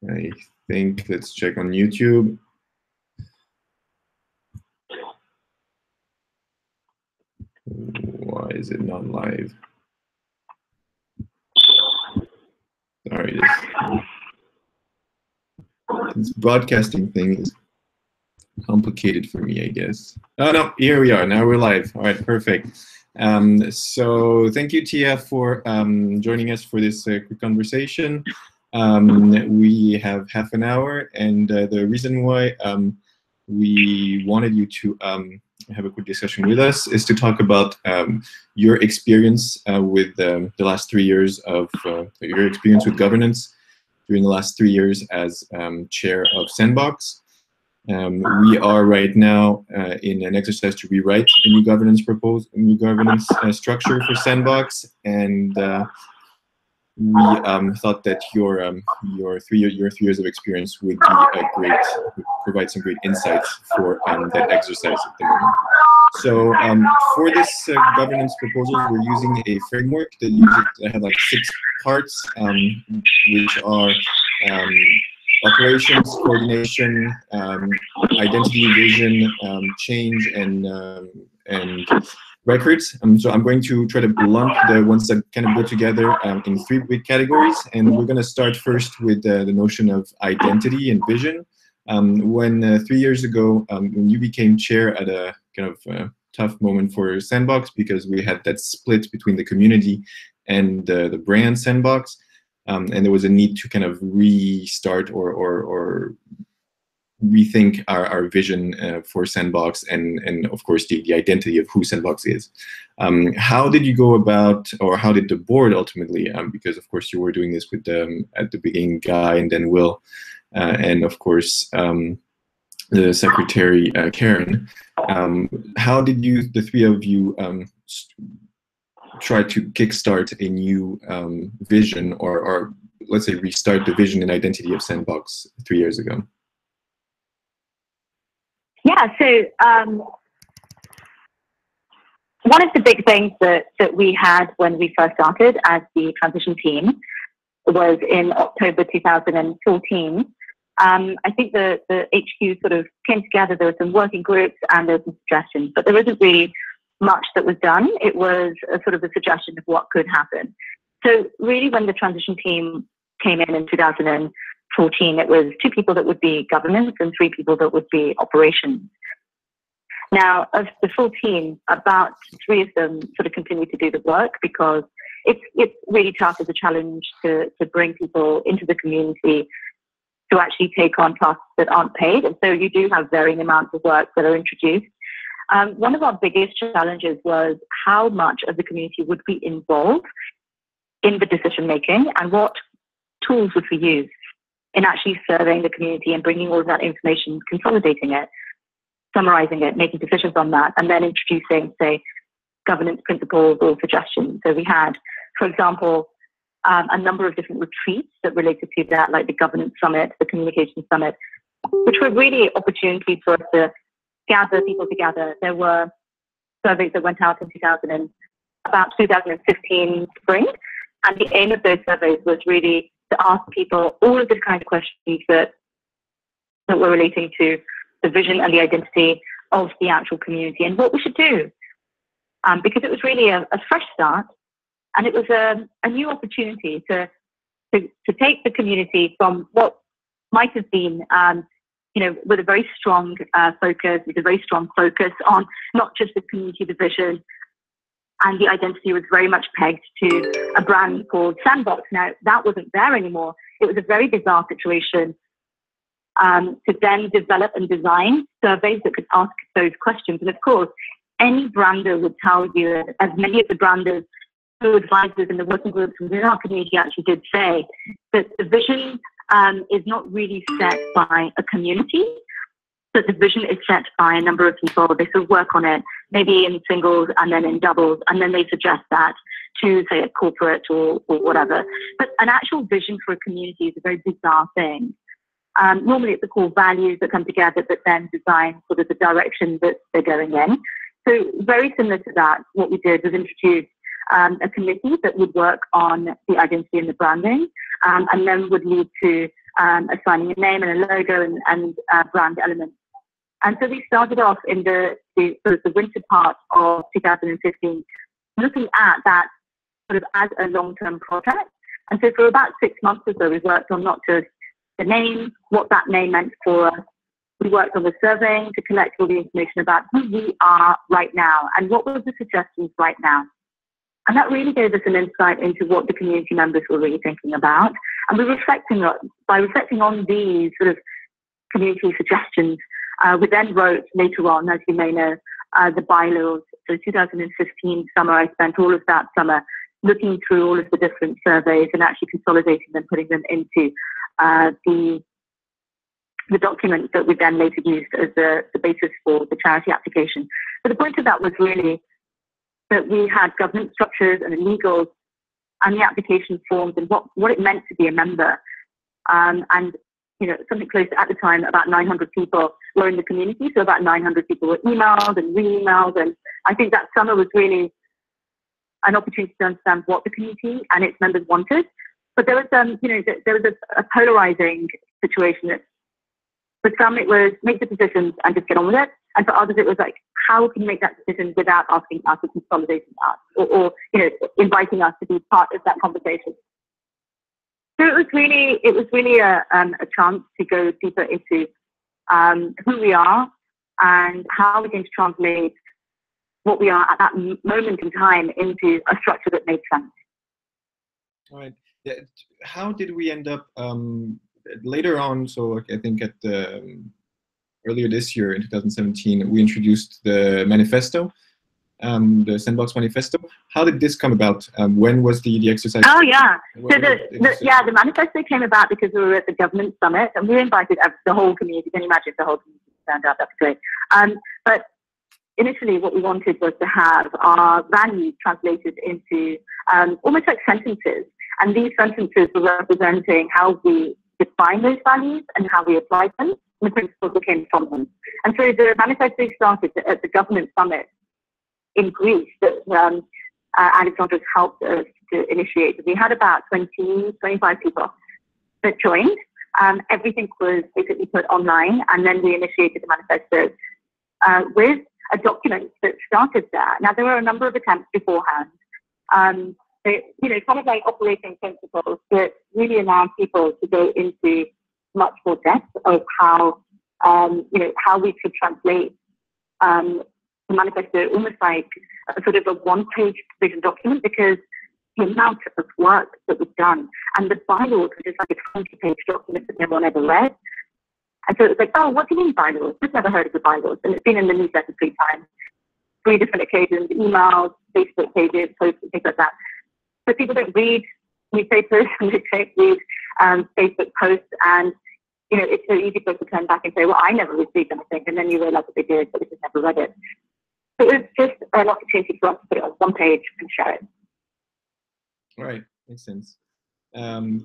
I think, let's check on YouTube. Why is it not live? Sorry, this broadcasting thing is complicated for me, I guess. Oh no, here we are. Now we're live. All right, perfect. So thank you, Tia, for joining us for this quick conversation. We have half an hour, and the reason why we wanted you to have a quick discussion with us is to talk about your experience with the last 3 years of your experience with governance during the last 3 years as chair of Sandbox. We are right now in an exercise to rewrite a new governance structure for Sandbox, and we thought that your 3 years of experience would be provide some great insights for that exercise at the moment. So for this governance proposal, we're using a framework that has like 6 parts, which are operations, coordination, identity, vision, change, and records. So I'm going to try to lump the ones that kind of go together in 3 big categories. And we're going to start first with the notion of identity and vision. When 3 years ago, when you became chair at a kind of tough moment for Sandbox, because we had that split between the community and the brand Sandbox, and there was a need to kind of restart or rethink our vision for Sandbox and of course the identity of who Sandbox is. How did you go about, or how did the board ultimately, because of course you were doing this with at the beginning Guy and then Will, and of course the secretary Karen, how did the 3 of you try to kickstart a new vision, or let's say restart the vision and identity of Sandbox 3 years ago? Yeah, so one of the big things that we had when we first started as the transition team was in October 2014. I think the HQ sort of came together. There were some working groups and there were some suggestions, but there wasn't really much that was done. It was a sort of a suggestion of what could happen. So really, when the transition team came in 2014, it was 2 people that would be governance and 3 people that would be operations. Now, of the full team, about 3 of them sort of continue to do the work, because it's really tough as a challenge to bring people into the community to actually take on tasks that aren't paid. And so you do have varying amounts of work that are introduced. One of our biggest challenges was how much of the community would be involved in the decision making, and what tools would we use in actually surveying the community and bringing all of that information, consolidating it, summarizing it, making decisions on that, and then introducing, say, governance principles or suggestions. So we had, for example, a number of different retreats that related to that, like the governance summit, the communication summit, which were really opportunities for us to gather people together. There were surveys that went out in about 2015 spring, and the aim of those surveys was really to ask people all of the kind of questions that were relating to the vision and the identity of the actual community and what we should do, because it was really a fresh start, and it was a new opportunity to take the community from what might have been with a very strong focus, with a very strong focus on not just the community, the vision, and the identity was very much pegged to a brand called Sandbox. Now, that wasn't there anymore. It was a very bizarre situation to then develop and design surveys that could ask those questions. And of course, any brander would tell you, as many of the branders who advisors in the working groups within our community actually did say, that the vision is not really set by a community, but the vision is set by a number of people. They sort of work on it, maybe in singles and then in doubles, and then they suggest that to, say, a corporate or whatever. But an actual vision for a community is a very bizarre thing. Normally it's the core values that come together that then design sort of the direction that they're going in. So very similar to that, what we did was introduce a committee that would work on the identity and the branding, and then would lead to assigning a name and a logo and brand elements. And so we started off in the winter part of 2015, looking at that sort of as a long-term project. And so for about 6 months or so, we worked on not just the name, what that name meant for us. We worked on the surveying to collect all the information about who we are right now and what were the suggestions right now. And that really gave us an insight into what the community members were really thinking about. And by reflecting on these sort of community suggestions, we then wrote later on, as you may know, the bylaws. So 2015 summer, I spent all of that summer looking through all of the different surveys and actually consolidating them, putting them into the documents that we then later used as the basis for the charity application. But the point of that was really that we had governance structures and legals and the application forms and what it meant to be a member. And something close to, at the time, about 900 people were in the community. So about 900 people were emailed and re-emailed. And I think that summer was really an opportunity to understand what the community and its members wanted. But there was, there was a polarizing situation. That for some, it was make the decisions and just get on with it. And for others, it was like, how can you make that decision without asking us or consolidating us or inviting us to be part of that conversation? So it was really a chance to go deeper into who we are and how we're going to translate what we are at that moment in time into a structure that made sense. All right. Yeah. How did we end up later on? So I think at earlier this year in 2017, we introduced the manifesto, the Sandbox Manifesto. How did this come about? When was the exercise? Oh yeah, so the manifesto came about because we were at the government summit and we invited the whole community. Can you imagine if the whole community turned up? That's great. But initially, what we wanted was to have our values translated into almost like sentences, and these sentences were representing how we define those values and how we apply them, and the principles that came from them. And so the manifesto started at the government summit in Greece that Alexandra's helped us to initiate. We had about 25 people that joined. Everything was basically put online, and then we initiated the manifesto with a document that started there. Now, there were a number of attempts beforehand. Kind of like operating principles that really allow people to go into much more depth of how we could translate the manifesto almost like a sort of a one-page vision document, because the amount of work that was done and the bylaws were just like a 20-page document that no one ever read. And so it was like, oh, what do you mean bylaws? I've never heard of the bylaws. And it's been in the newsletter 3 times, 3 different occasions, emails, Facebook pages, posts, and things like that. But people don't read newspapers and they don't read Facebook posts. And, it's so easy for us to turn back and say, well, I never received anything. And then you realize that they did, but they just never read it. So it was just an opportunity for us to put it on one page and share it. All right, makes sense.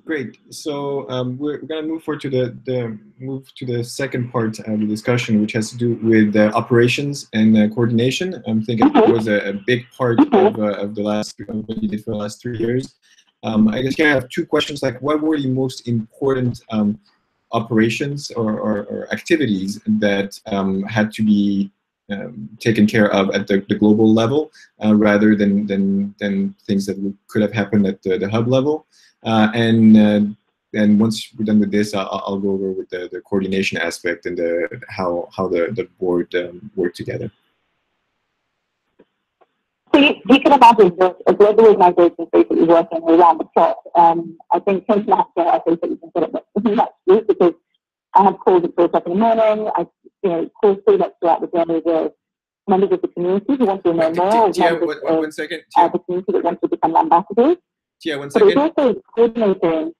Great. So we're going to move forward to the second part of the discussion, which has to do with operations and coordination. I think it was a big part of the last what you did for the last 3 years. I guess I have 2 questions. Like, what were the most important operations or activities that had to be taken care of at the global level, rather than things that could have happened at the hub level? And once we're done with this, I'll go over with the coordination aspect and how the board work together. So you can imagine that a global organization is basically working around the clock. I think since last year, I think that we can get it next week, because I have calls at 4 o'clock in the morning. I calls pretty much throughout the day with members of the community who want to know more. Tia, one second. The community that wants to become ambassadors. Yeah, 1 second. second. But it's also coordinating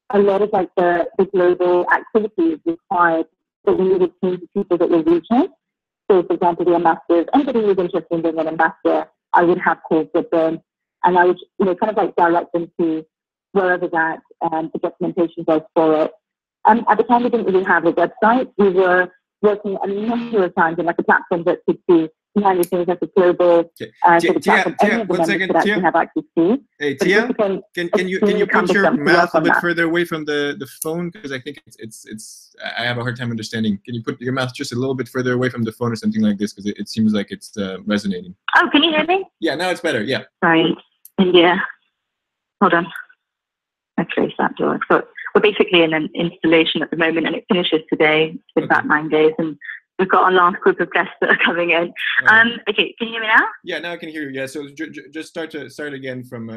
a lot of like the global activities required that we needed teams of people that were regional. So, for example, the ambassadors, anybody who was interested in being an ambassador, I would have calls with them, and I would, kind of like direct them to wherever that the documentation was for it. At the time, we didn't really have a website. We were working a number of times on like a platform that could be behind the scenes like a global sort of platform any of the members could actually have access to. Hey, Tia, can you put your mouth a bit further away from the phone? Because I think I have a hard time understanding. Can you put your mouth just a little bit further away from the phone or something like this? Because it seems like it's resonating. Oh, can you hear me? Yeah, now it's better. Yeah. Sorry, India. Hold on. Let's close that door. So we're basically in an installation at the moment, and it finishes today. It's about 9 days, and we've got our last group of guests that are coming in. Okay, can you hear me now? Yeah, now I can hear you. Yeah, so just start again from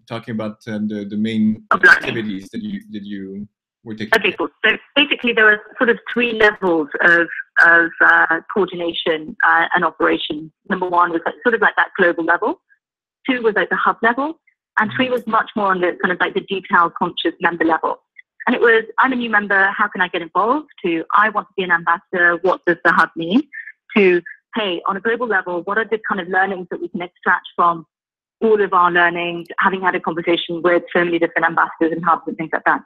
talking about the main activities that you were taking. Okay, cool. So basically, there are sort of 3 levels of coordination and operation. Number 1 was sort of like that global level. 2 was like the hub level. And 3 was much more on the kind of like the detail conscious member level. And it was, I'm a new member, how can I get involved? To, I want to be an ambassador, what does the hub mean? To, hey, on a global level, what are the kind of learnings that we can extract from all of our learnings, having had a conversation with so many different ambassadors and hubs and things like that.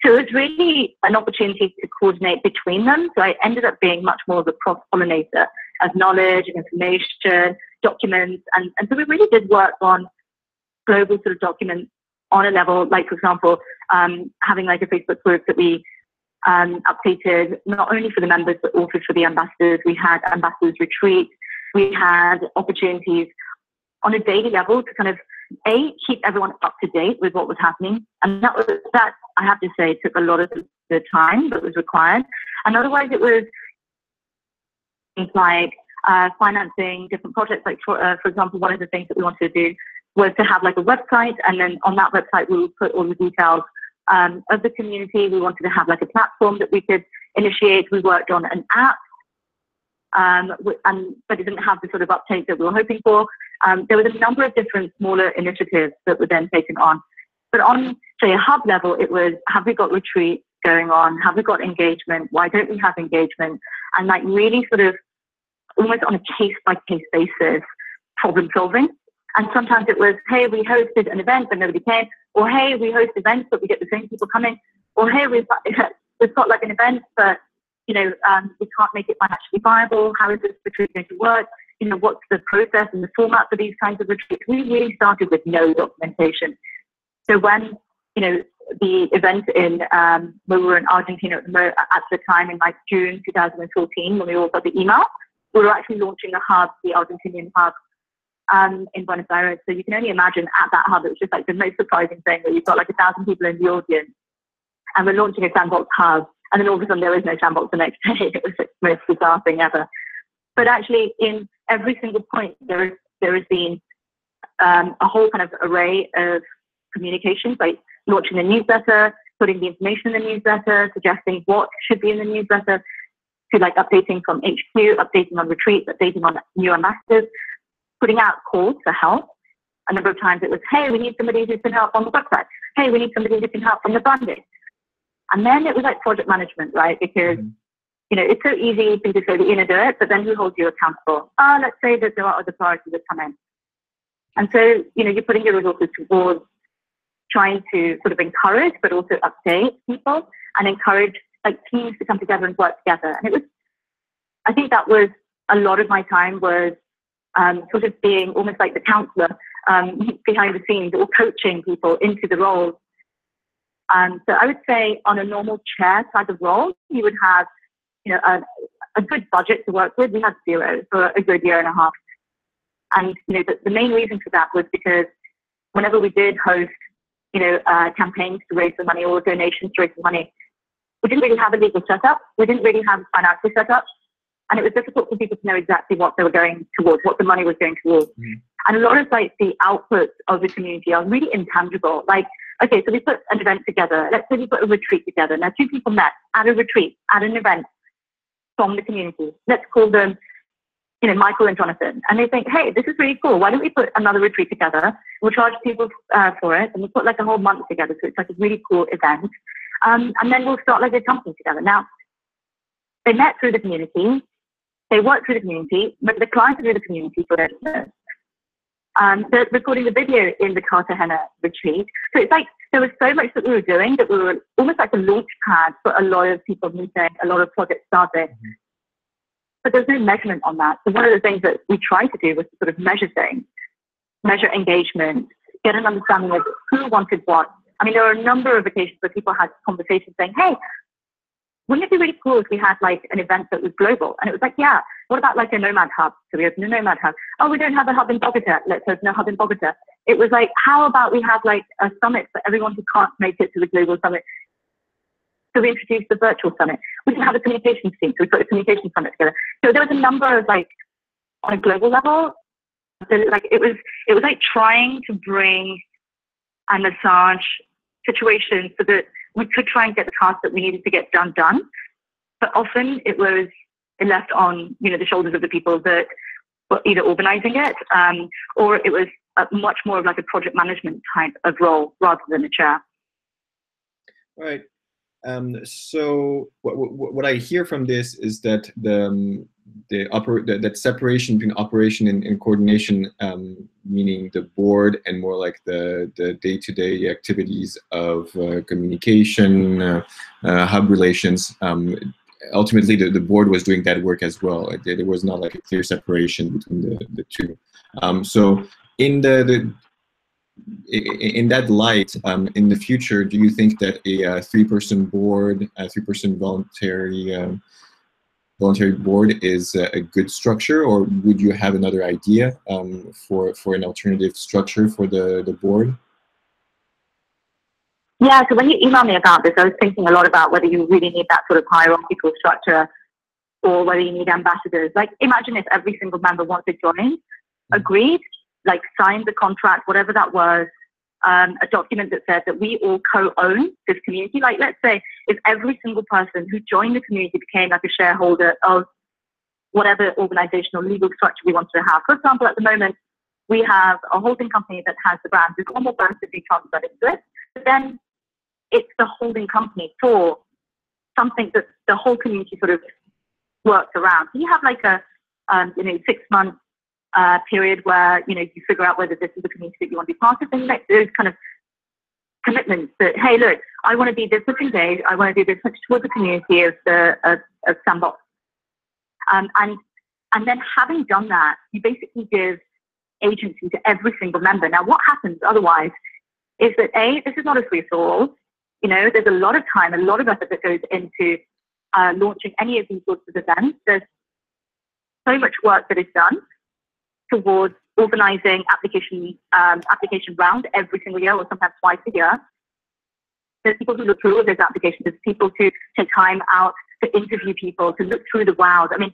So it was really an opportunity to coordinate between them. So I ended up being much more of a cross-pollinator of knowledge and information, documents. And so we really did work on global sort of documents on a level, like, for example, having like a Facebook group that we updated not only for the members, but also for the ambassadors. We had ambassadors retreat. We had opportunities on a daily level to kind of, keep everyone up to date with what was happening. And that, I have to say, took a lot of the time that was required. And otherwise it was things like financing different projects. Like, for example, one of the things that we wanted to do was to have like a website, and then on that website we would put all the details of the community. We wanted to have like a platform that we could initiate. We worked on an app, but it didn't have the sort of uptake that we were hoping for. There was a number of different smaller initiatives that were then taken on. But on, say, a hub level, it was, have we got retreats going on? Have we got engagement? Why don't we have engagement? And like really sort of almost on a case-by-case basis, problem solving. And sometimes it was, hey, we hosted an event but nobody came, or hey, we host events but we get the same people coming, or hey, we've got like an event but we can't make it financially viable. How is this retreat going to work? What's the process and the format for these kinds of retreats? We really started with no documentation. So when the event in where we were in Argentina at the time in like June 2014, when we all got the email, we were actually launching a hub, the Argentinian hub, in Buenos Aires. So you can only imagine at that hub, it was just like the most surprising thing where you've got like 1,000 people in the audience and we're launching a Sandbox hub, and then all of a sudden there is no Sandbox the next day. It was the most bizarre thing ever. But actually in every single point, there has been a whole kind of array of communications, like launching a newsletter, putting the information in the newsletter, suggesting what should be in the newsletter, to like updating from HQ, updating on retreats, updating on new ambassadors, putting out calls for help. A number of times it was, hey, we need somebody who can help on the website. Hey, we need somebody who can help on the branding. And then it was like project management, right? Because, it's so easy for you to say that you're going to do it, but then who holds you accountable? Let's say that there are other priorities that come in. And so, you're putting your resources towards trying to sort of encourage, but also update people and encourage like teams to come together and work together. And I think that was a lot of my time was sort of being almost like the counselor behind the scenes or coaching people into the roles. So I would say on a normal chair type of role, you would have, a good budget to work with. We had 0 for a good year and a half. And, the main reason for that was because whenever we did host, campaigns to raise the money or donations to raise the money, we didn't really have a legal setup. We didn't really have a financial setup. And it was difficult for people to know exactly what they were going towards, what the money was going towards. And a lot of like the outputs of the community are really intangible. Like, okay, so we put an event together. Let's say we put a retreat together. Now 2 people met at a retreat, at an event from the community. Let's call them, Michael and Jonathan. And they think, hey, this is really cool. Why don't we put another retreat together? We'll charge people for it. And we'll put like a whole month together. So it's like a really cool event. And then we'll start like a company together. Now, they met through the community. They work through the community, but the clients through the community for their business. They're recording the video in the Cartagena retreat. So it's like there was so much that we were doing that we were almost like a launch pad for a lot of people meeting, a lot of projects starting. but there's no measurement on that. So one of the things that we tried to do was to sort of measure things, measure engagement, get an understanding of who wanted what. I mean, there are a number of occasions where people had conversations saying, hey, wouldn't it be really cool if we had like an event that was global? And it was like, yeah, what about like a Nomad hub? So we opened a Nomad hub. Oh, we don't have a hub in Bogota. Let's open a hub in Bogota. It was like, how about we have like a summit for everyone who can't make it to the global summit? So we introduced the virtual summit. We didn't have a communications team, so we put a communications summit together. So there was a number of like, on a global level, so like it was like trying to bring and massage situations so that we could try and get the tasks that we needed to get done. But often it was left on, the shoulders of the people that were either organizing it, or it was much more of like a project management type of role rather than a chair. All right. So what I hear from this is that that separation between operation and coordination, meaning the board and more like the day-to-day activities of communication, hub relations. Ultimately, the board was doing that work as well. There was not like a clear separation between the two. So in in that light, in the future, do you think that a three-person board, a three-person voluntary board is a good structure, or would you have another idea for an alternative structure for the board? Yeah, so when you emailed me about this, I was thinking a lot about whether you really need that sort of hierarchical structure or whether you need ambassadors. Like, imagine if every single member once they joined, agreed, like signed the contract, whatever that was, a document that said that we all co-own this community. Like, let's say if every single person who joined the community became like a shareholder of whatever organizational legal structure we wanted to have. For example, at the moment, we have a holding company that has the brand. We've got more brands to be transferred into it. But then it's the holding company for something that the whole community sort of works around. So you have like a 6-month period where you figure out whether this is a community that you want to be part of, and like those kind of commitments that, hey, look, I want to be this much engaged, I want to do this much towards the community of Sandbox, and then having done that, you basically give agency to every single member. Now, what happens otherwise is that this is not a free for all. There's a lot of time, a lot of effort that goes into launching any of these sorts of events. There's so much work that is done towards organizing application round every single year, or sometimes twice a year. There's people who look through all those applications. There's people to take time out to interview people, to look through the wows. I mean,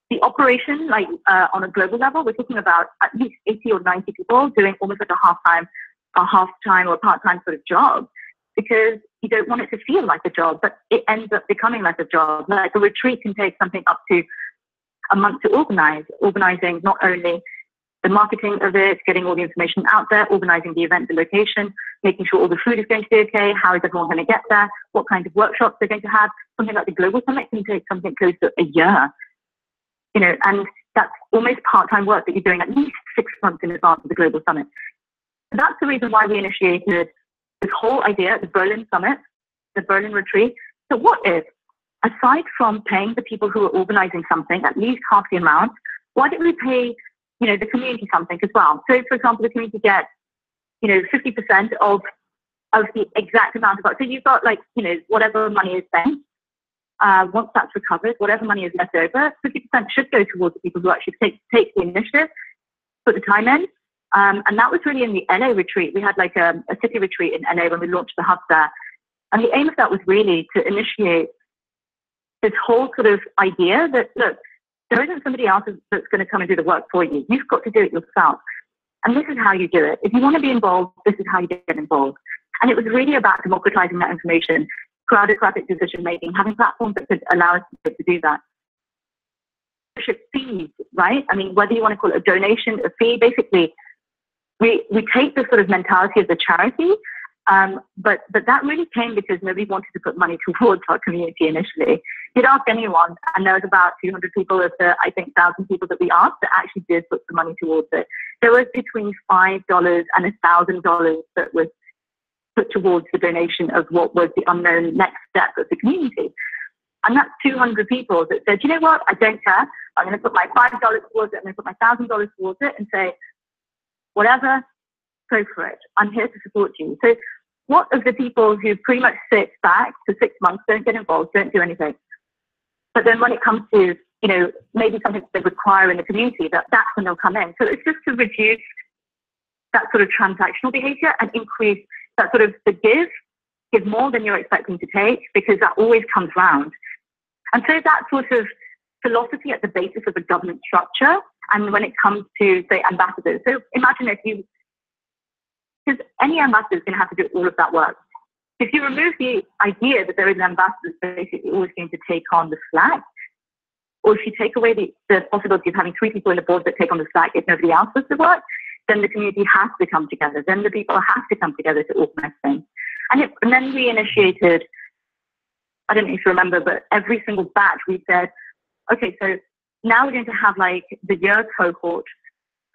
the operation, like on a global level, we're talking about at least 80 or 90 people doing almost like a half-time or a part-time sort of job, because you don't want it to feel like a job, but it ends up becoming like a job. Like a retreat can take something up to a month to organizing not only the marketing of it, getting all the information out there, organizing the event, the location, making sure all the food is going to be okay, how is everyone going to get there, what kinds of workshops they're going to have. Something like the Global Summit can take something close to a year, and that's almost part-time work that you're doing at least 6 months in advance of the Global Summit. And that's the reason why we initiated this whole idea, the Berlin Summit, the Berlin Retreat. So what if, aside from paying the people who are organizing something at least half the amount, why don't we pay, the community something as well? So, for example, the community gets, 50% of the exact amount of, so you've got whatever money is spent. Once that's recovered, whatever money is left over, 50% should go towards the people who actually take the initiative, put the time in. And that was really in the LA retreat. We had like a city retreat in LA when we launched the hub there. And the aim of that was really to initiate this whole sort of idea that, look, there isn't somebody else that's going to come and do the work for you. You've got to do it yourself. And this is how you do it. If you want to be involved, this is how you get involved. And it was really about democratizing that information, crowdocratic decision-making, having platforms that could allow us to do that. Fees, right? I mean, whether you want to call it a donation, a fee, basically, we take the sort of mentality of the charity, but that really came because nobody wanted to put money towards our community initially. You'd ask anyone, and there was about 200 people of the, I think, 1,000 people that we asked that actually did put the money towards it. There was between $5 and $1,000 that was put towards the donation of what was the unknown next step of the community. And that's 200 people that said, you know what, I don't care. I'm going to put my $5 towards it. I'm going to put my $1,000 towards it and say, whatever, go for it. I'm here to support you. So what of the people who pretty much sit back for 6 months, don't get involved, don't do anything? But then when it comes to, you know, maybe something they require in the community, that's when they'll come in. So it's just to reduce that sort of transactional behavior and increase that sort of the give more than you're expecting to take, because that always comes round. And so that sort of philosophy at the basis of the government structure, and when it comes to, say, ambassadors. So imagine because any ambassador is going to have to do all of that work. If you remove the idea that there is an ambassador that's basically always going to take on the slack, or if you take away the possibility of having 3 people in the board that take on the slack if nobody else does the work, then the community has to come together. Then the people have to come together to organize things. And then we initiated, I don't know if you remember, but every single batch we said, okay, so now we're going to have like the year cohort,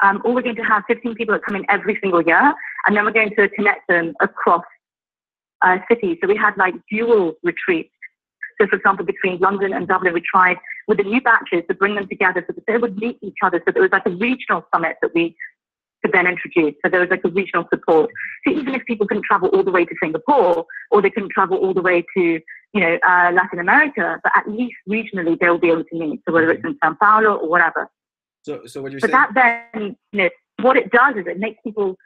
or we're going to have 15 people that come in every single year, and then we're going to connect them across cities. So we had like dual retreats. So for example, between London and Dublin, we tried with the new batches to bring them together so that they would meet each other. So there was like a regional summit that we could then introduce. So there was like a regional support. So even if people couldn't travel all the way to Singapore, or they couldn't travel all the way to, you know, Latin America, but at least regionally they'll be able to meet. So whether it's in Sao Paulo or whatever. So what you're saying? But that then, you know, what it does is it makes people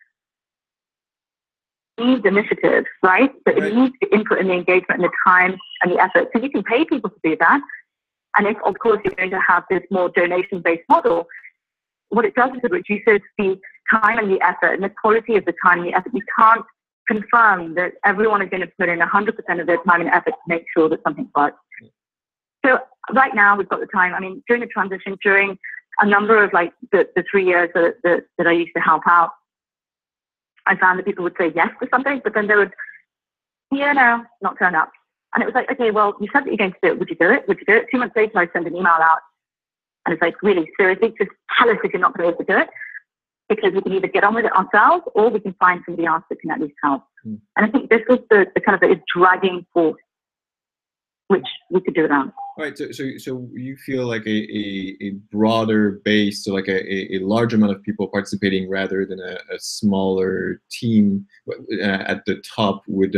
need initiatives, right? So it needs the input and the engagement and the time and the effort. So you can pay people to do that. And if, of course, you're going to have this more donation-based model, what it does is it reduces the time and the effort and the quality of the time and the effort. You can't confirm that everyone is going to put in 100% of their time and effort to make sure that something works. So right now we've got the time. I mean, during the transition, during a number of like the 3 years that I used to help out, I found that people would say yes to something, but then they would, no, not turn up. And it was like, okay, well, you said that you're going to do it. Would you do it? Would you do it? 2 months later, I send an email out. And it's like, really, seriously, just tell us if you're not going to be able to do it. Because we can either get on with it ourselves, or we can find somebody else that can at least help. And I think this was the kind of the dragging force which we could do without. All right, so you feel like a broader base, so like a large amount of people participating rather than a smaller team at the top would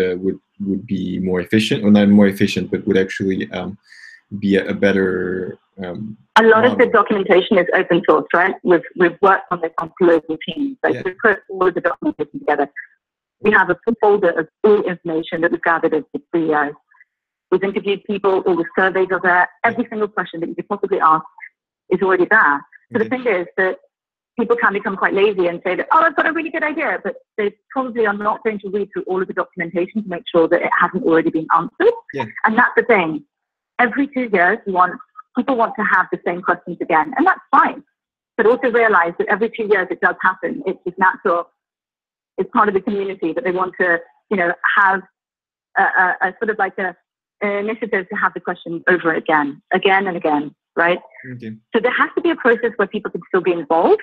be more efficient, or not more efficient, but would actually be a better a lot of the documentation is open source, right? We've worked on this on global teams. Like we put all of the documentation together. We have a full folder of all information that we've gathered over 3 years. We've interviewed people, all the surveys are there. Every single question that you could possibly ask is already there. So the thing is that people can become quite lazy and say that, oh, I've got a really good idea, but they probably are not going to read through all of the documentation to make sure that it hasn't already been answered. Yeah. And that's the thing. Every 2 years, people want to have the same questions again, and that's fine. But also realize that every 2 years it does happen. It's just natural. It's part of the community that they want to, have a sort of like an initiative to have the question over again and again, right? Okay. So there has to be a process where people can still be involved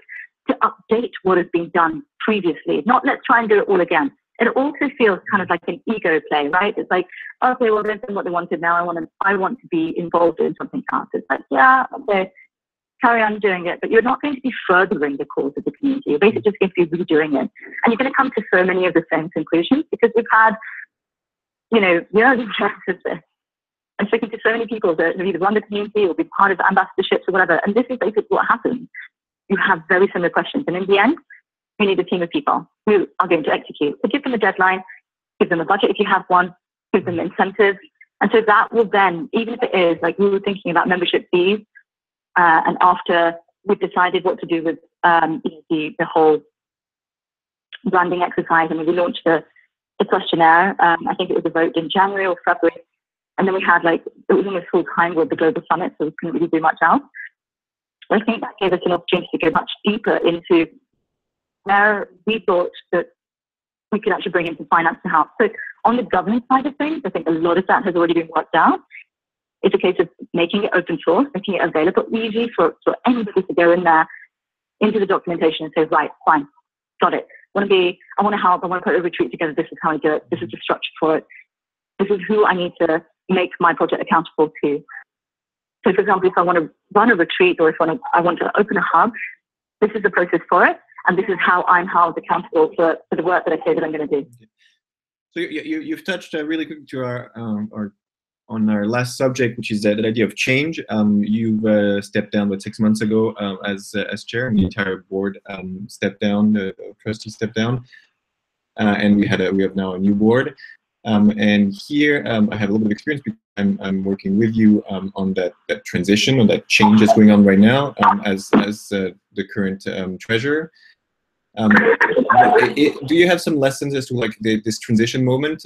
to update what has been done previously. Not let's try and do it all again. It also feels kind of like an ego play, right? It's like, okay, well, they've done what they wanted. Now I want to be involved in something else. It's like, yeah, okay, carry on doing it. But you're not going to be furthering the cause of the community. You're basically just going to be redoing it. And you're going to come to so many of the same conclusions because we've had, years of this. I'm speaking to so many people that have either run the community or been part of ambassadorships or whatever. And this is basically what happens. You have very similar questions. And in the end, you need a team of people who are going to execute. So give them a deadline, give them a budget if you have one, give them incentives. And so that will then, even if it is, like we were thinking about membership fees, and after we've decided what to do with the whole branding exercise, and we launched the questionnaire. I think it was a vote in January or February. And then we had it was almost full time with the Global Summit, so we couldn't really do much else. But I think that gave us an opportunity to go much deeper into where we thought that we could actually bring in some finance to help. So on the governance side of things, I think a lot of that has already been worked out. It's a case of making it open source, making it available, easy for anybody to go in there into the documentation and say, right, fine, got it. I want to help. I want to put a retreat together. This is how I do it. This is the structure for it. This is who I need to, make my project accountable to. So, for example, if I want to run a retreat or if I want to open a hub, this is the process for it, and this is how I'm held accountable for the work that I say that I'm going to do. So you've touched really quick to on our last subject, which is that idea of change. You've stepped down, 6 months ago as chair, and the entire board stepped down, the trustees stepped down, and we have now a new board. And here I have a little bit of experience because I'm working with you on that transition, on that change that's going on right now as the current treasurer. Do you have some lessons as to like this transition moment?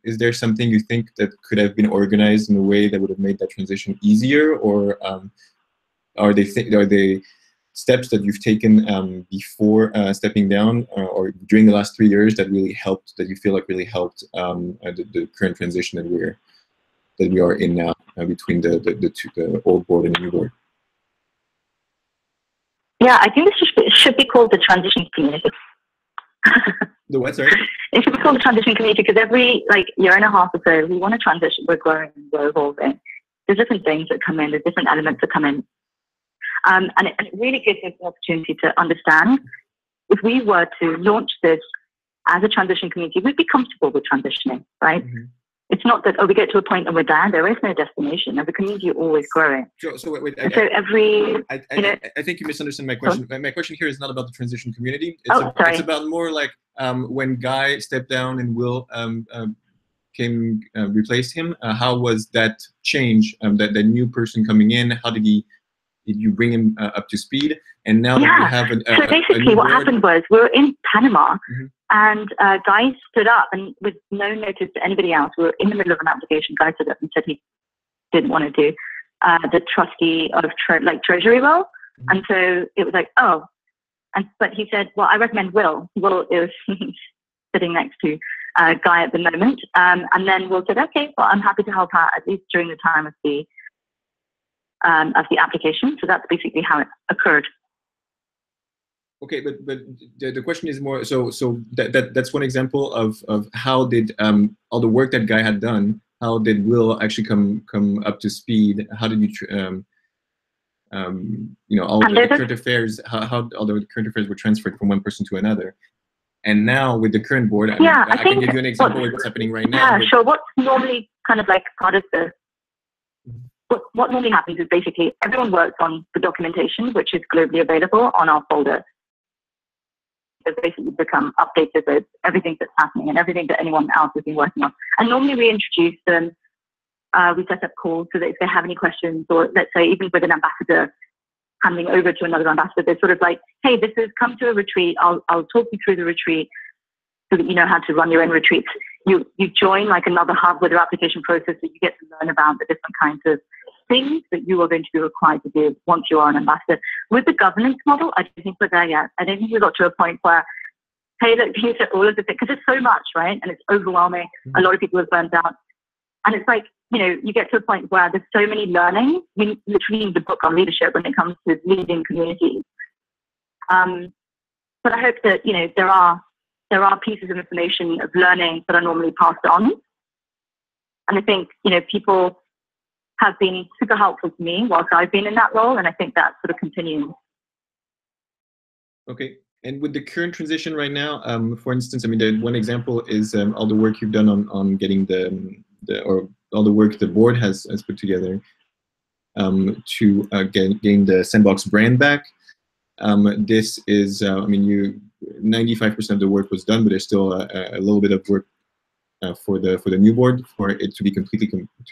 Is there something you think that could have been organized in a way that would have made that transition easier, or are they steps that you've taken before stepping down or during the last 3 years that really helped, that you feel like really helped the current transition that we are in now between the old board and the new board? Yeah, I think this should be called the transition community. The what, sorry? It should be called the transition community because every year and a half or so, we want to transition. We're growing, we're evolving. There's different things that come in. There's different elements that come in. And it really gives us an opportunity to understand if we were to launch this as a transition community, we'd be comfortable with transitioning, right? Mm-hmm. It's not that, we get to a point and we're there. There is no destination. As a community, you're always growing. So wait, I think you misunderstand my question. My question here is not about the transition community. It's about more like when Guy stepped down and Will replaced him. How was that change? That new person coming in, how did you bring him up to speed? And now that we have so basically what happened was we were in Panama, mm-hmm. and Guy stood up, and with no notice to anybody else, we were in the middle of an application. Guy stood up and said he didn't want to do the trustee of treasury role, mm-hmm. and so it was like, but he said, well, I recommend Will. Will is sitting next to Guy at the moment, and then Will said, okay, well, I'm happy to help out at least during the time of the application. So that's basically how it occurred. Okay, but the question is more, so that's one example of how did all the work that Guy had done, how did Will actually come up to speed? How did you all the current affairs, how all the current affairs were transferred from one person to another? And now with the current board, I can give you an example of what's happening right now. Yeah, sure. What's normally kind of like part of the what normally happens is basically everyone works on the documentation, which is globally available on our folder. It's basically become updated with everything that's happening and everything that anyone else has been working on. And normally we introduce them, we set up calls so that if they have any questions, or let's say even with an ambassador handing over to another ambassador, they're sort of like, hey, this has come to a retreat. I'll talk you through the retreat so that you know how to run your own retreats. You join like another hub with your application process, so you get to learn about the different kinds of things that you are going to be required to do once you are an ambassador. With the governance model, I don't think we're there yet. I don't think we got to a point where, hey, look, these are all of the things, because it's so much, right? And it's overwhelming. Mm-hmm. A lot of people have burnt out. And it's like, you get to a point where there's so many learning. You literally need the book on leadership when it comes to leading communities. But I hope that, there are pieces of information of learning that are normally passed on. And I think, people have been super helpful to me whilst I've been in that role, and I think that sort of continues. Okay, and with the current transition right now, for instance, one example is all the work you've done on getting or all the work the board has put together to gain the Sandbox brand back. This is, 95% of the work was done, but there's still a little bit of work for the new board for it to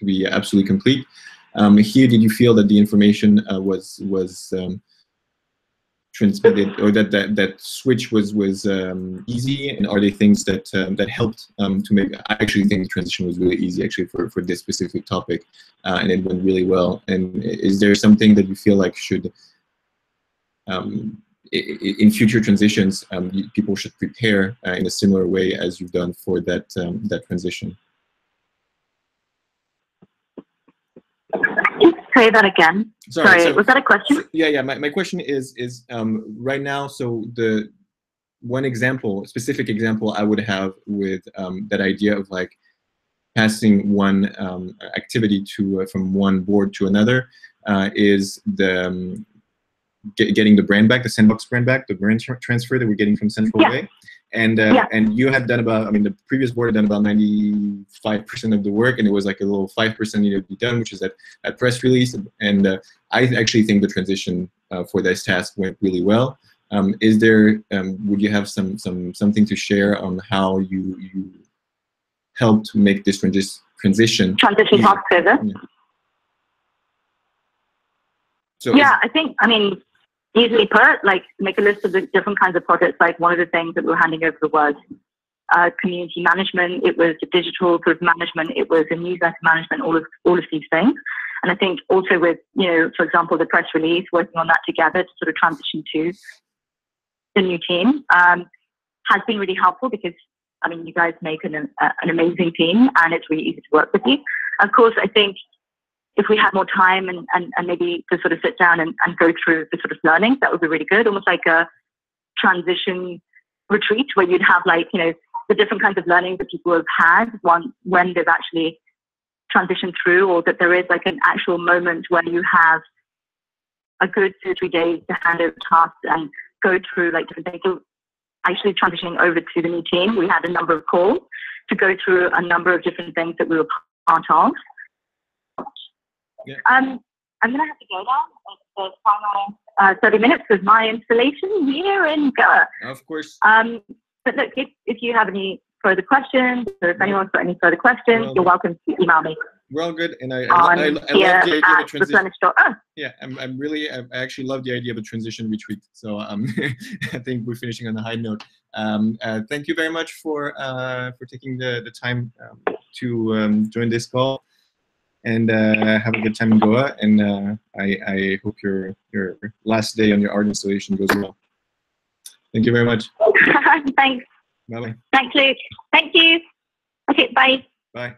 be absolutely complete. Here, did you feel that the information was transmitted, or that switch was easy? And are there things that helped to make? I actually think the transition was really easy actually for this specific topic, and it went really well. And is there something that you feel like should in future transitions, people should prepare in a similar way as you've done for that transition? Say that again. Sorry, was that a question? Yeah. My question is right now. So the one specific example I would have with that idea of like, passing one activity to from one board to another is the getting the brand back, the Sandbox brand back, the brand transfer that we're getting from Central Way. And and you had done about, I mean, the previous board had done about 95% of the work, and it was like a little 5% needed to be done, which is that press release. And I actually think the transition for this task went really well. Is there, would you have something to share on how you helped make this transition task over? Yeah. So yeah, I think, I mean, easily put, like, make a list of the different kinds of projects. Like, one of the things that we were handing over was community management, it was the digital sort of management, it was the newsletter management, all of these things. And I think also with, you know, for example, the press release, working on that together to sort of transition to the new team has been really helpful, because, I mean, you guys make an amazing team, and it's really easy to work with you. Of course, I think if we had more time and maybe to sort of sit down and go through the sort of learnings, that would be really good. Almost like a transition retreat where you'd have, like, you know, the different kinds of learnings that people have had when they've actually transitioned through, or that there is like an actual moment where you have a good 2 or 3 days to hand over tasks and go through like different things. So actually transitioning over to the new team, we had a number of calls to go through a number of different things that we were part of. Yeah. I'm going to have to go now. It's the final 30 minutes of my installation here in Goa. Of course. But look, if you have any further questions, or if anyone's got any further questions, you're welcome to email me. We're all good, and I love the idea of a transition. Yeah, I actually love the idea of a transition retreat. So I think we're finishing on a high note. Thank you very much for taking the time to join this call, and have a good time in Goa. And I hope your last day on your art installation goes well. Thank you very much. Thanks. Bye bye. Thanks, Luke. Thank you. Okay, bye. Bye.